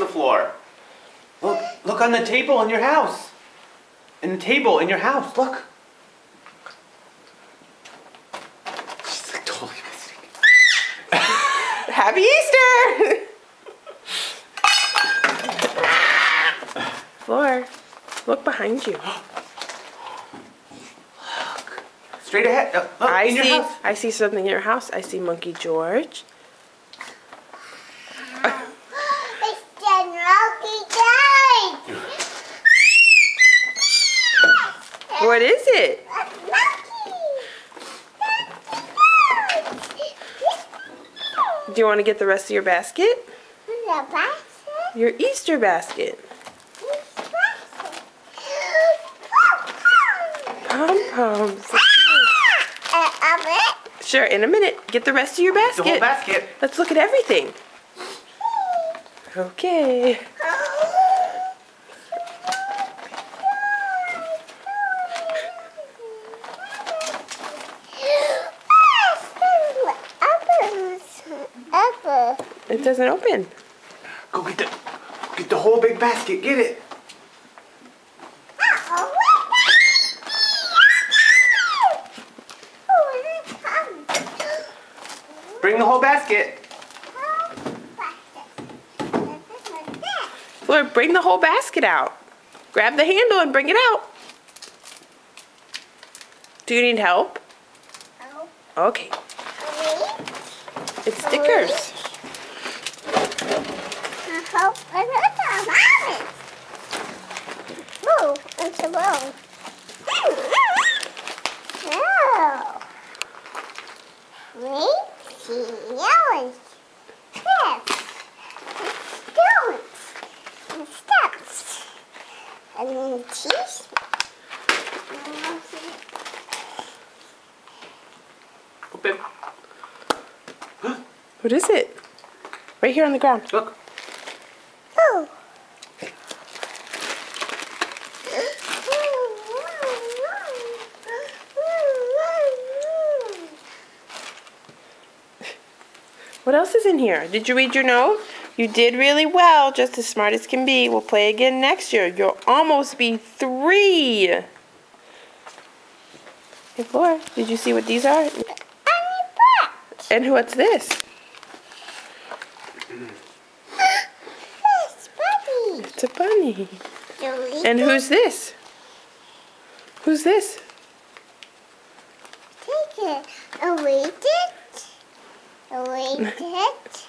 the floor. Look on the table in your house. In the table in your house, look. She's like totally missing. Happy Easter! Floor, look behind you. Look. Straight ahead. Look, in your house. I see something in your house. I see Monkey George. What is it? Do you want to get the rest of your basket? Your Easter basket. Pom-poms. Sure, in a minute. Get the rest of your basket. The whole basket. Let's look at everything. Okay. It doesn't open. Go get the whole big basket. Get it. Bring the whole basket. Fleur, bring the whole basket out. Grab the handle and bring it out. Do you need help? Okay. It's stickers. Oh, it's a roll. Oh. Wait, see, yellow steps, stones, and steps, and then cheese. Open. What is it? Right here on the ground. Look. Oh. What else is in here? Did you read your note? You did really well, just as smart as can be. We'll play again next year. You'll almost be 3. Hey, Flora, did you see what these are? And what's this? It's a bunny. And who's this? Who's this? Take it. Await it. Await it.